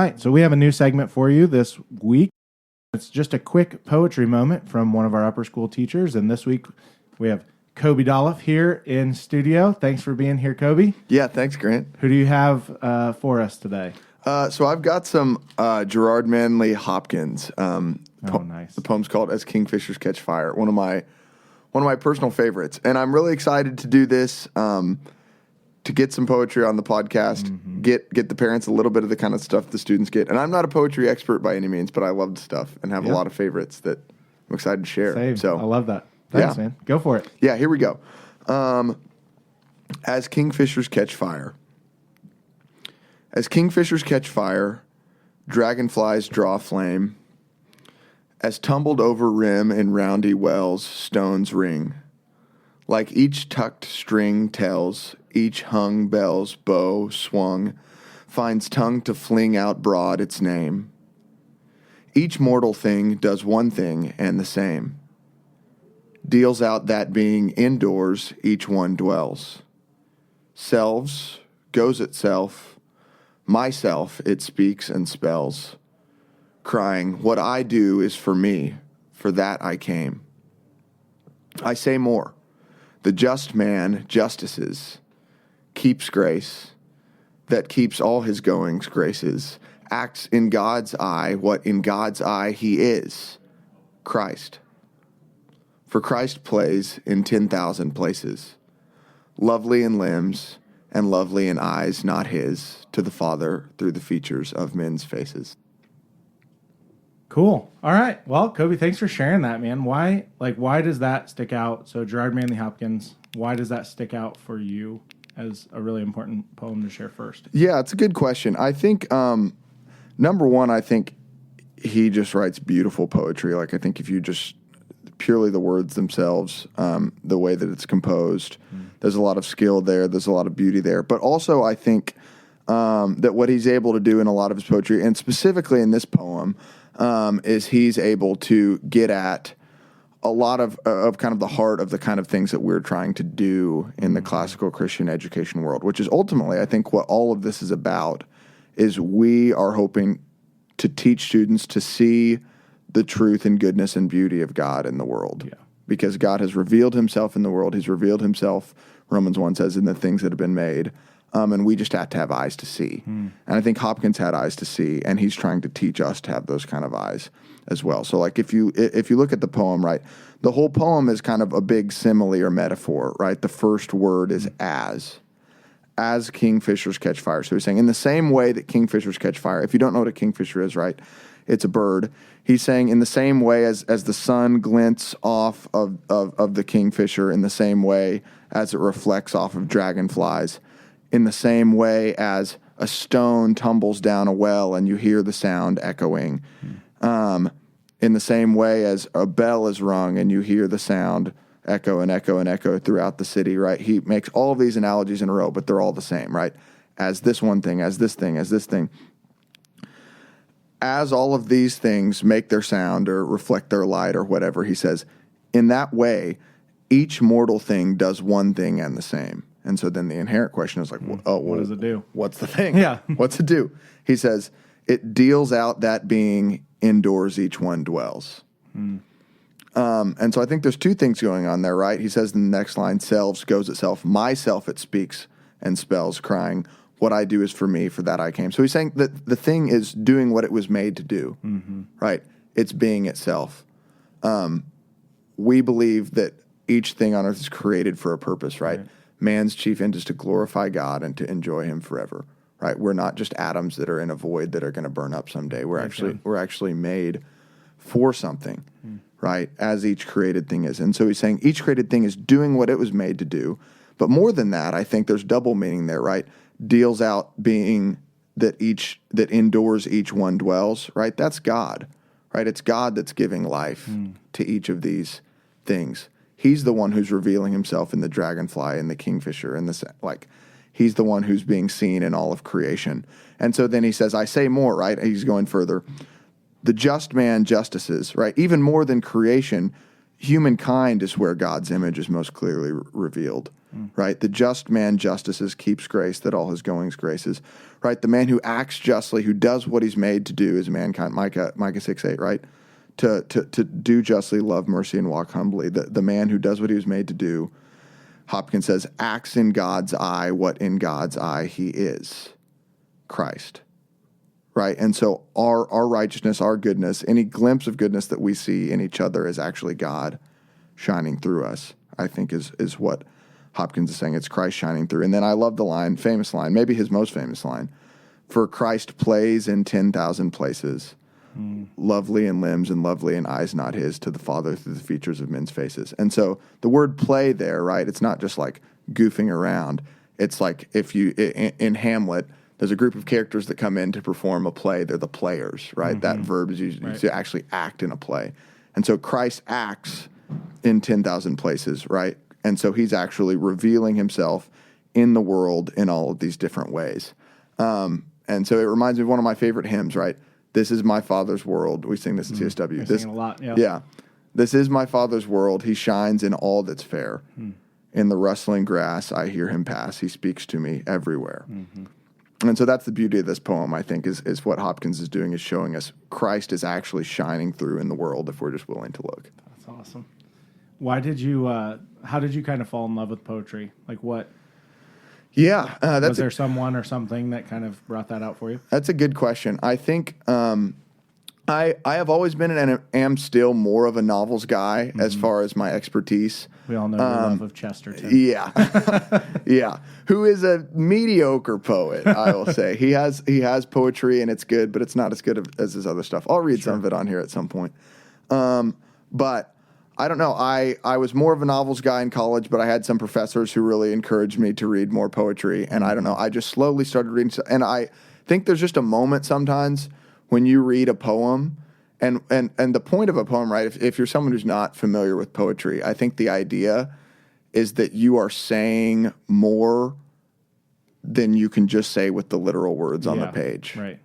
right, so we have a new segment for you this week. It's just a quick poetry moment from one of our upper school teachers, and this week we have Coby Dolloff here in studio. Thanks for being here, Coby. Yeah, thanks, Grant. Who do you have for us today? So I've got some Gerard, Manley, Hopkins. Nice. The poem's called "As Kingfishers Catch Fire." One of my personal favorites, and I'm really excited to do this to get some poetry on the podcast. Mm-hmm. Get the parents a little bit of the kind of stuff the students get. And I'm not a poetry expert by any means, but I love the stuff and have a lot of favorites that I'm excited to share. Same. So I love that. Thanks, man. Go for it. Yeah, here we go. As Kingfishers Catch Fire. As kingfishers catch fire, dragonflies draw flame. As tumbled over rim in roundy wells, stones ring. Like each tucked string tells, each hung bell's bow swung, finds tongue to fling out broad its name. Each mortal thing does one thing and the same. Deals out that being indoors each one dwells. Selves, goes itself, myself it speaks and spells, crying, what I do is for me, for that I came. I say more, the just man justices, keeps grace, that keeps all his goings graces, acts in God's eye what in God's eye he is, Christ. For Christ plays in 10,000 places, lovely in limbs and lovely in eyes not his, to the Father through the features of men's faces. Cool. All right. Well, Coby, thanks for sharing that, man. Why does that stick out? So Gerard, Manley, Hopkins, why does that stick out for you as a really important poem to share first? Yeah, it's a good question. I think, number one, I think he just writes beautiful poetry. Like, I think if you just purely the words themselves, the way that it's composed, there's a lot of skill there. There's a lot of beauty there. But also, I think that what he's able to do in a lot of his poetry, and specifically in this poem, is he's able to get at a lot of kind of the heart of the kind of things that we're trying to do in the classical Christian education world, which is ultimately, I think, what all of this is about, is we are hoping to teach students to see the truth and goodness and beauty of God in the world. Yeah. Because God has revealed himself in the world. He's revealed himself, Romans 1 says, in the things that have been made. And we just have to have eyes to see. And I think Hopkins had eyes to see, and he's trying to teach us to have those kind of eyes as well. So like if you look at the poem, right, the whole poem is kind of a big simile or metaphor, right? The first word is as kingfishers catch fire. So he's saying in the same way that kingfishers catch fire, if you don't know what a kingfisher is, right, it's a bird. He's saying in the same way as the sun glints off of the kingfisher, in the same way as it reflects off of dragonflies, in the same way as a stone tumbles down a well and you hear the sound echoing, in the same way as a bell is rung and you hear the sound echo and echo and echo throughout the city, right? He makes all of these analogies in a row, but they're all the same, right? As this one thing, as this thing, as this thing. As all of these things make their sound or reflect their light or whatever, he says, in that way, each mortal thing does one thing and the same. And so then the inherent question is like, what does it do? What's the thing? Yeah. What's it do? He says, it deals out that being indoors each one dwells. And so I think there's two things going on there, right? He says in the next line, selves goes itself, myself it speaks and spells, crying, what I do is for me, for that I came. So he's saying that the thing is doing what it was made to do, right? It's being itself. We believe that each thing on earth is created for a purpose, right? Man's chief end is to glorify God and to enjoy him forever, right? We're not just atoms that are in a void that are going to burn up someday. We're actually made for something, right? As each created thing is. And so he's saying each created thing is doing what it was made to do. But more than that, I think there's double meaning there, right? Deals out being that indoors each one dwells, right? That's God, right? It's God that's giving life to each of these things. He's the one who's revealing himself in the dragonfly and the kingfisher and he's the one who's being seen in all of creation. And so then he says, I say more, right? He's going further. The just man justices, right? Even more than creation, humankind is where God's image is most clearly revealed, right? The just man justices, keeps grace, that all his goings graces, right? The man who acts justly, who does what he's made to do is mankind. Micah 6:8, right? To do justly, love mercy, and walk humbly. The man who does what he was made to do, Hopkins says, acts in God's eye what in God's eye he is, Christ. Right? And so our righteousness, our goodness, any glimpse of goodness that we see in each other is actually God shining through us, I think is what Hopkins is saying. It's Christ shining through. And then I love the line, famous line, maybe his most famous line, for Christ plays in 10,000 places, lovely in limbs and lovely in eyes not his, to the Father through the features of men's faces. And so the word play there, right, it's not just like goofing around. It's like if you, in Hamlet, there's a group of characters that come in to perform a play. They're the players, right? That verb is used to actually act in a play. And so Christ acts in 10,000 places, right? And so he's actually revealing himself in the world in all of these different ways. And so it reminds me of one of my favorite hymns, right? This is my Father's world. We sing this at CSW. I sing it a lot, yeah. Yeah. This is my Father's world. He shines in all that's fair. In the rustling grass, I hear him pass. He speaks to me everywhere. And so that's the beauty of this poem, I think, is what Hopkins is doing, is showing us Christ is actually shining through in the world if we're just willing to look. That's awesome. Why did you, how did you kind of fall in love with poetry? Like what? Yeah. Was there someone or something that kind of brought that out for you? That's a good question. I think I have always been and am still more of a novels guy as far as my expertise. We all know the love of Chesterton. Yeah. Yeah. Who is a mediocre poet, I will say. He has poetry and it's good, but it's not as good as his other stuff. I'll read some of it on here at some point. But I don't know. I was more of a novels guy in college, but I had some professors who really encouraged me to read more poetry. And I don't know. I just slowly started reading. And I think there's just a moment sometimes when you read a poem, and the point of a poem, right, if you're someone who's not familiar with poetry, I think the idea is that you are saying more than you can just say with the literal words on the page. Right.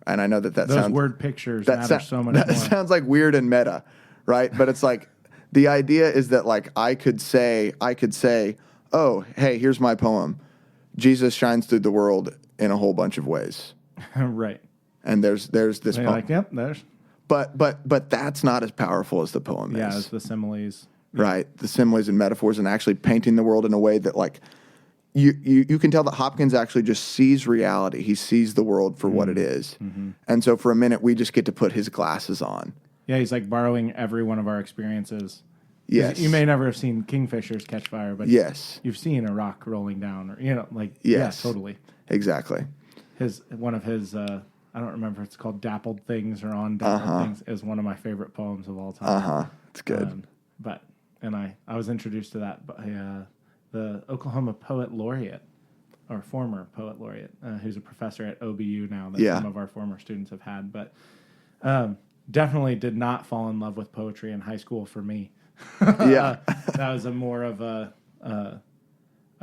And I know that those sounds... word pictures matter so much more. That sounds like weird and meta, right? But it's like, the idea is that like I could say, oh, hey, here's my poem. Jesus shines through the world in a whole bunch of ways. Right. And there's this poem. Like, yep, there's. But that's not as powerful as the poem is. Yeah, it's the similes. Right. The similes and metaphors and actually painting the world in a way that like you can tell that Hopkins actually just sees reality. He sees the world for what it is. And so for a minute we just get to put his glasses on. Yeah, he's like borrowing every one of our experiences. Yes. You may never have seen Kingfishers catch fire, but yes, you've seen a rock rolling down, or yes. Yeah, totally. Exactly. One of his I don't remember if it's called Dappled Things or On Dappled Things, is one of my favorite poems of all time. It's good. I was introduced to that by the Oklahoma Poet Laureate, or former Poet Laureate, who's a professor at OBU now that some of our former students have had. But definitely did not fall in love with poetry in high school for me. Yeah. That was more of a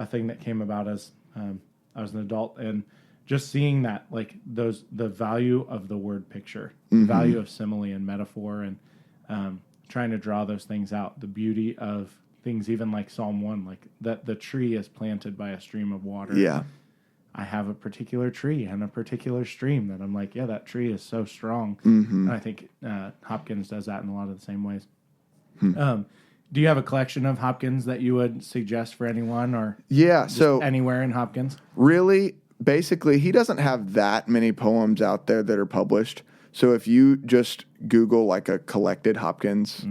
thing that came about as I was an adult, and just seeing that, like the value of the word picture, the value of simile and metaphor, and trying to draw those things out, the beauty of things, even like Psalm 1, like that the tree is planted by a stream of water. Yeah. I have a particular tree and a particular stream that I'm like, yeah, that tree is so strong. And I think Hopkins does that in a lot of the same ways. Do you have a collection of Hopkins that you would suggest for anyone, or so anywhere in Hopkins? Really, basically, he doesn't have that many poems out there that are published. So if you just Google like a collected Hopkins,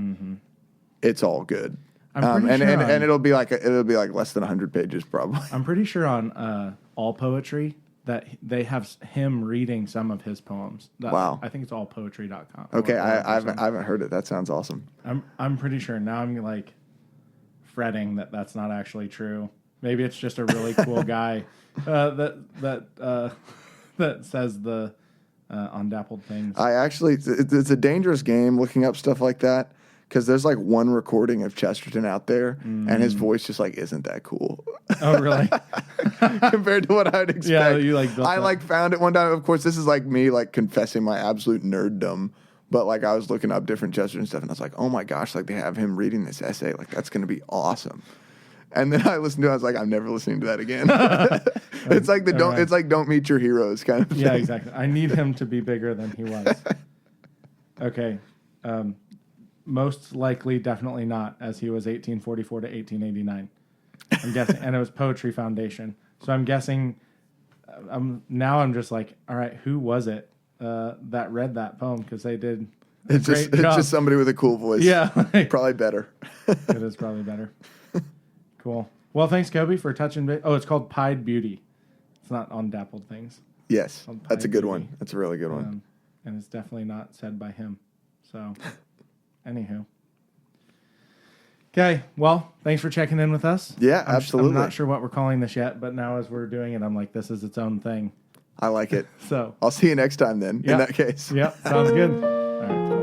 it's all good. And it'll be like less than 100 pages probably. I'm pretty sure on All Poetry that they have him reading some of his poems. Wow. I think it's allpoetry.com. Okay, I haven't heard it. That sounds awesome. I'm pretty sure. Now I'm like fretting that that's not actually true. Maybe it's just a really cool guy that says the undappled things. It's a dangerous game looking up stuff like that, because there's like one recording of Chesterton out there, and his voice just like isn't that cool. Oh, really? Compared to what I'd expect. Yeah, you like. I like found it one time. Of course, this is like me like confessing my absolute nerddom, But like I was looking up different Chester and stuff, and I was like, oh my gosh, like they have him reading this essay, like that's going to be awesome. And then I listened to it, I was like, I'm never listening to that again. It's like it's like don't meet your heroes kind of thing. Yeah, exactly. I need him to be bigger than he was. Okay. Most likely, definitely not, as he was 1844 to 1889. I'm guessing, and it was Poetry Foundation. So I'm guessing. I'm just like, all right, who was it that read that poem? Because they did. It's just somebody with a cool voice. Yeah, probably better. It is probably better. Cool. Well, thanks, Coby, for touching. It's called Pied Beauty. It's not on Dappled Things. Yes, that's a good one. That's a really good one. And it's definitely not said by him. So, anywho. Okay, well, thanks for checking in with us. Yeah, absolutely. I'm not sure what we're calling this yet, but now as we're doing it, I'm like, this is its own thing. I like it. So I'll see you next time then, in that case. Yep, sounds good. All right.